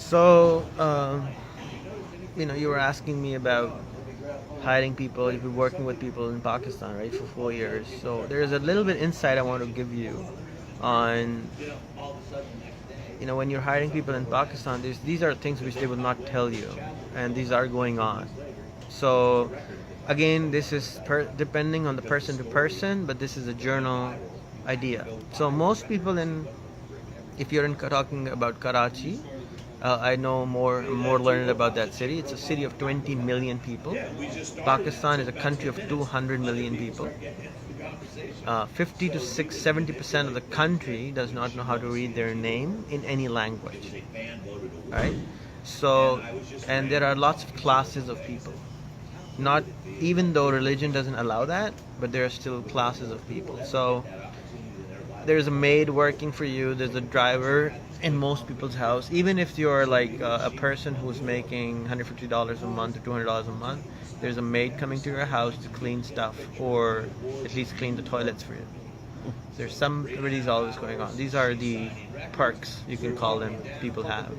So, you were asking me about hiring people. You've been working with people in Pakistan, right, for 4 years. So there's a little bit insight I want to give you on, when you're hiring people in Pakistan. These are things which they will not tell you, and these are going on. So, again, this is depending on the person to person, but this is a journal idea. So most people if you're talking about Karachi, I know more learned about that city. It's a city of 20 million people. Pakistan is a country of 200 million people. 50 to 70% of the country does not know how to read their name in any language. Right? So, and there are lots of classes of people. Not even though religion doesn't allow that, but there are still classes of people. So there's a maid working for you, there's a driver in most people's house. Even if you're like a person who's making $150 a month or $200 a month, there's a maid coming to your house to clean stuff, or at least clean the toilets for you. There's somebody's always going on. These are the perks, you can call them, people have.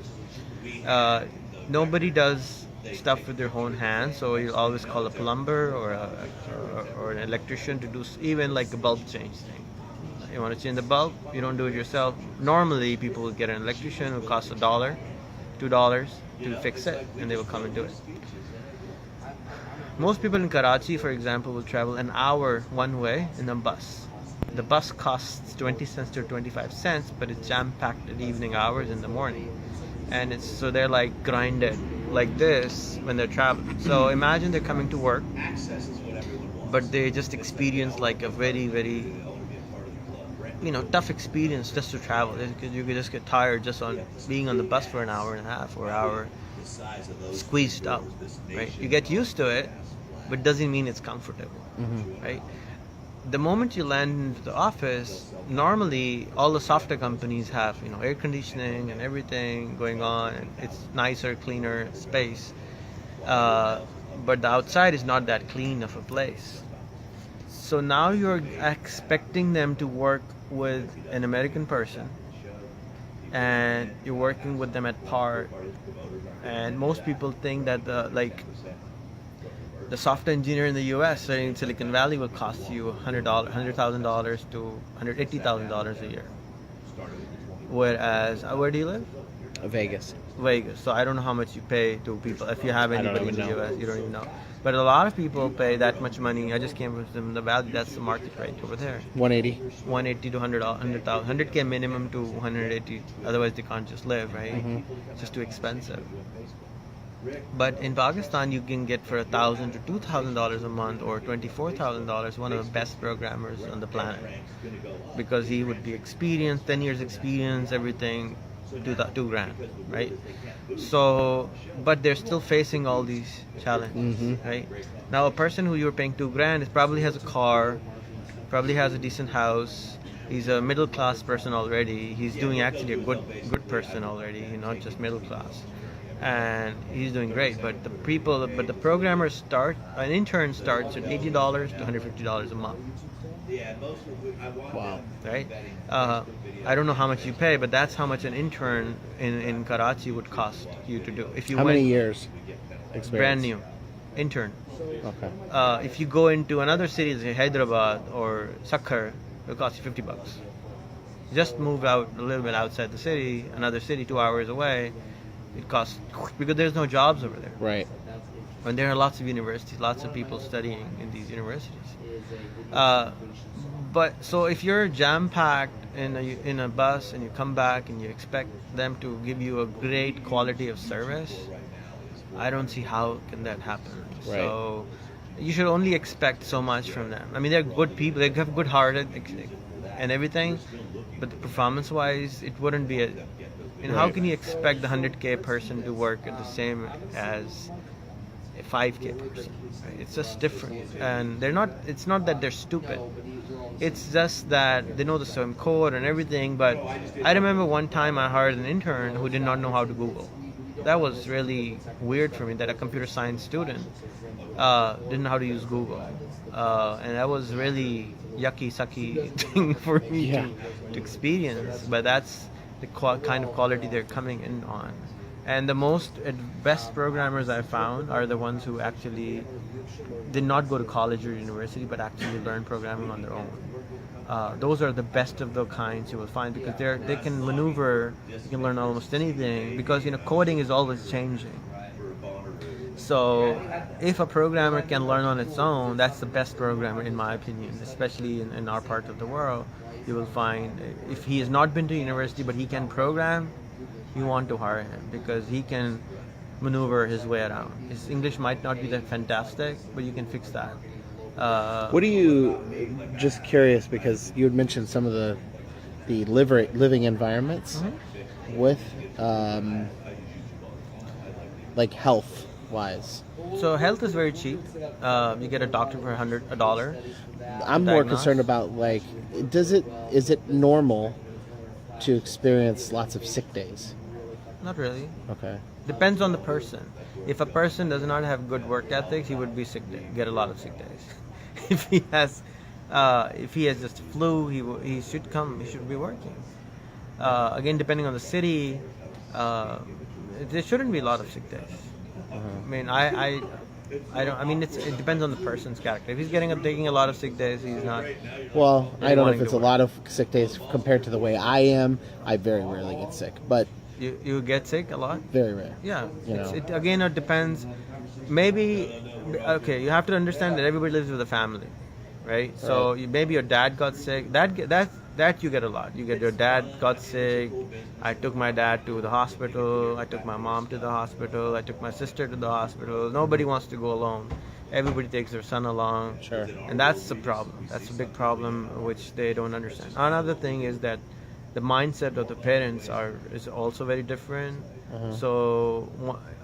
Nobody does stuff with their own hands, so you always call a plumber or an electrician to do even like a bulb change thing. You want to change the bulb, you don't do it yourself. Normally people will get an electrician who costs $1, $2 to fix it, and they will come and do it. Most people in Karachi, for example, will travel an hour one way in a bus. The bus costs 20 cents to 25 cents, but it's jam-packed at evening hours in the morning. And so they're like grinded like this when they're traveling. So imagine they're coming to work, but they just experience like a very, very tough experience just to travel. You could just get tired just on being on the bus for an hour and a half or hour, squeezed up, right? You get used to it, but doesn't mean it's comfortable, right? The moment you land into the office, normally all the software companies have air conditioning and everything going on, and it's nicer, cleaner space, but the outside is not that clean of a place. So now you're expecting them to work with an American person, and you're working with them at par. And most people think that the software engineer in the U.S. in Silicon Valley will cost you $100,000 to $180,000 a year. Whereas, where do you live? Vegas. So I don't know how much you pay to people. If you have anybody in the U.S., you don't even know. But a lot of people pay that much money. I just came from the Valley. That's the market rate over there. 180 to 100,000, 100K minimum to 180. Otherwise, they can't just live, right? It's just too expensive. But in Pakistan, you can get for $1,000 to $2,000 a month, or $24,000, one of the best programmers on the planet, because he would be experienced, 10 years experience, everything, $2,000, right? So, but they're still facing all these challenges, right? Now, a person who you're paying $2,000 probably has a car, probably has a decent house. He's a middle class person already. He's doing actually a good person already, not just middle class. And he's doing great. But the programmers an intern starts at $80 to $150 a month. Wow. Right? I don't know how much you pay, but that's how much an intern in Karachi would cost you to do. If you How many years experience? Brand new. Intern. Okay. If you go into another city, like Hyderabad or Sakkar, it'll cost you $50. Just move out a little bit outside the city, another city 2 hours away, it costs, because there's no jobs over there. Right. And there are lots of universities, lots of people studying in these universities. But so if you're jam-packed in a bus and you come back and you expect them to give you a great quality of service, I don't see how can that happen. Right. So you should only expect so much from them. I mean, they're good people, they have good heart and everything, but performance-wise, it wouldn't be how can you expect the 100K person to work at the same as a 5K person? Right? It's just different, and it's not that they're stupid. It's just that they know the same code and everything. But I remember one time I hired an intern who did not know how to Google. That was really weird for me, that a computer science student didn't know how to use Google, and that was really yucky, sucky thing for me to experience. But that's the kind of quality they're coming in on. And the best programmers I found are the ones who actually did not go to college or university, but actually learn programming on their own. Those are the best of the kinds you will find because they can maneuver, you can learn almost anything because coding is always changing. So if a programmer can learn on its own, that's the best programmer in my opinion, especially in our part of the world. You will find if he has not been to university but he can program, you want to hire him because he can maneuver his way around. His English might not be that fantastic, but you can fix that. What do you, just curious, because you had mentioned some of the living environments with, like health wise. So health is very cheap. You get a doctor for $100. I'm more concerned about like, is it normal to experience lots of sick days? Not really. Okay. Depends on the person. If a person does not have good work ethics, he would be get a lot of sick days. if he has just flu, he should be working. Again, depending on the city, there shouldn't be a lot of sick days. I mean, I don't. I mean, it depends on the person's character. If he's taking a lot of sick days, he's not. Well, I don't know if it's a lot of sick days compared to the way I am. I very rarely get sick, but you get sick a lot. Very rare. Yeah. It depends. Maybe okay. You have to understand that everybody lives with a family, right? So maybe your dad got sick. That you get a lot. You get your dad got sick. I took my dad to the hospital. I took my mom to the hospital. I took my sister to the hospital. Nobody wants to go alone. Everybody takes their son along. Sure. And that's the problem. That's a big problem which they don't understand. Another thing is that the mindset of the parents is also very different. So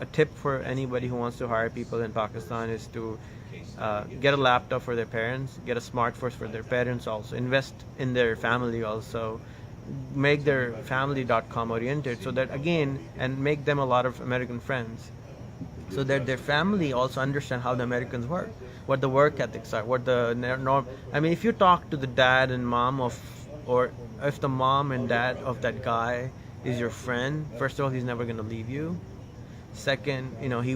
a tip for anybody who wants to hire people in Pakistan is to get a laptop for their parents, get a smartphone for their parents also, invest in their family also, make their family.com oriented so that and make them a lot of American friends so that their family also understand how the Americans work, what the work ethics are, what the norm. I mean, if you talk to the dad and mom or if the mom and dad of that guy is your friend, first of all, he's never going to leave you. Second, he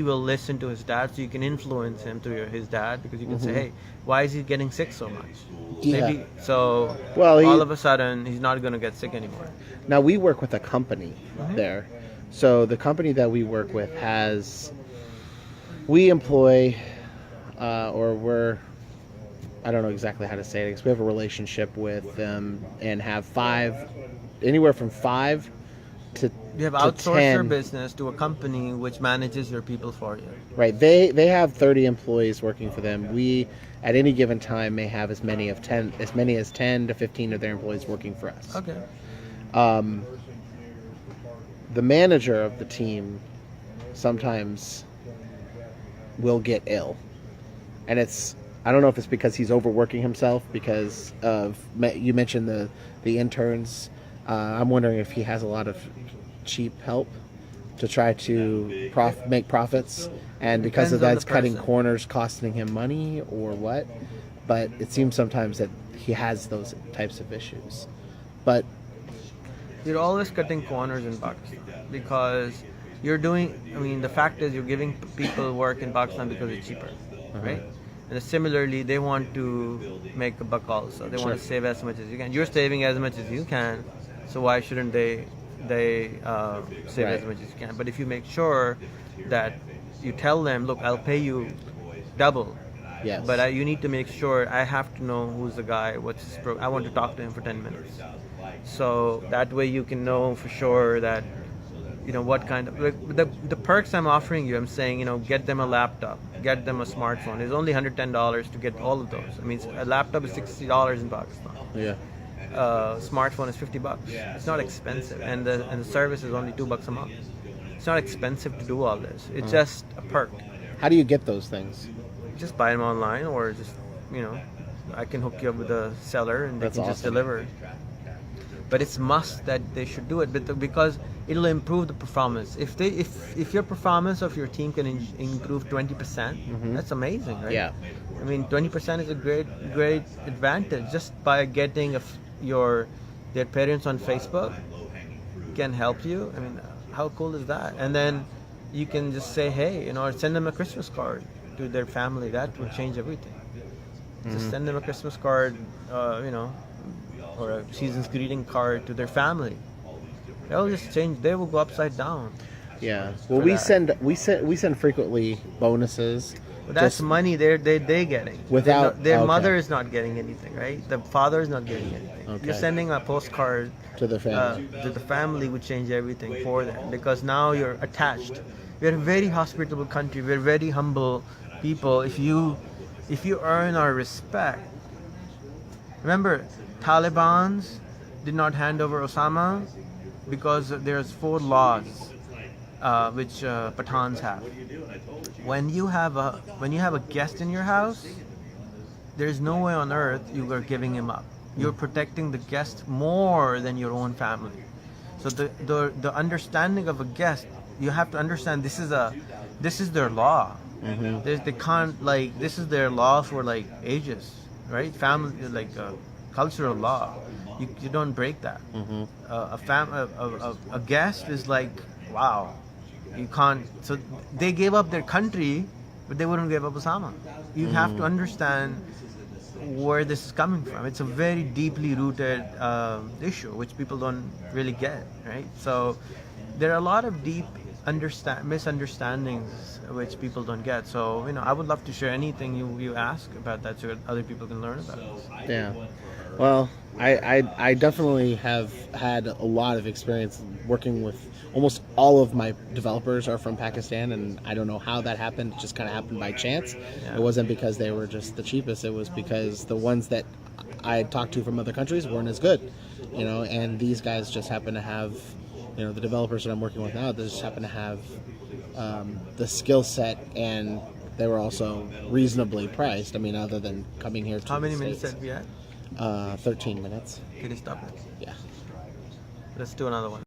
will listen to his dad, so you can influence him through his dad because you can say, hey, why is he getting sick so much? Yeah. Maybe so. Well, all of a sudden, he's not going to get sick anymore. Now we work with a company there, so the company that we work with we employ, I don't know exactly how to say it because we have a relationship with them and have anywhere from 5 to You have to outsourced 10. your business to a company which manages your people for you. Right. They have 30 employees working for them. We at any given time may have as many as 10 to 15 of their employees working for us. Okay. The manager of the team sometimes will get ill. And I don't know if it's because he's overworking himself because you mentioned the interns. I'm wondering if he has a lot of cheap help to try to make profits, and because of that, it's cutting corners, costing him money or what. But it seems sometimes that he has those types of issues. But you're always cutting corners in Pakistan because the fact is you're giving people work in Pakistan because it's cheaper, right? And similarly, they want to make a buck also. They want to save as much as you can. You're saving as much as you can, so why shouldn't they save as much as you can? But if you make sure that you tell them, look, I'll pay you double. Yes. But you need to make sure I have to know who's the guy, what's his I want to talk to him for 10 minutes. So that way you can know for sure that, what kind of, the perks I'm offering you, I'm saying, get them a laptop, get them a smartphone. It's only $110 to get all of those. I mean, a laptop is $60 in Pakistan. Yeah. Smartphone is $50. It's not expensive. And the service is only $2 a month. It's not expensive to do all this. It's just a perk. How do you get those things? Just buy them online or just, I can hook you up with a seller and they can just deliver. But it's must that they should do it because it'll improve the performance. If your performance of your team can improve 20%, that's amazing, right? Yeah. I mean, 20% is a great advantage just by getting their parents on Facebook can help you. I mean, how cool is that? And then you can just say, hey, or send them a Christmas card to their family. That would change everything. Just send them a Christmas card, or a season's greeting card to their family. They'll just change. They will go upside down. Yeah. Well, we send frequently bonuses. But that's money they're getting. Without their okay. mother is not getting anything, right? The father is not getting anything. Okay. You're sending a postcard to the family. To the family would change everything for them, because now you're attached. We're a very hospitable country. We're very humble people. If you earn our respect. Remember, Taliban's did not hand over Osama because there's 4 laws which Pathans have. When you have a guest in your house, there's no way on earth you are giving him up. You're protecting the guest more than your own family. So the understanding of a guest, you have to understand this is their law. They can't, like, this is their law for like ages, right? Family, like cultural law. You don't break that. A guest is like, wow, you can't. So they gave up their country, but they wouldn't give up Osama. You have to understand where this is coming from. It's a very deeply rooted issue, which people don't really get, right? So there are a lot of deep misunderstandings which people don't get. So I would love to share anything you ask about that, so other people can learn about it. Yeah. Well, I definitely have had a lot of experience working with almost all of my developers are from Pakistan, and I don't know how that happened. It just kind of happened by chance. Yeah. It wasn't because they were just the cheapest. It was because the ones that I had talked to from other countries weren't as good, and these guys just happen to have, the developers that I'm working with now, they just happen to have the skill set, and they were also reasonably priced. I mean, other than coming here to How many the minutes States. have we had? 13 minutes. Can you stop it? Yeah. Let's do another one.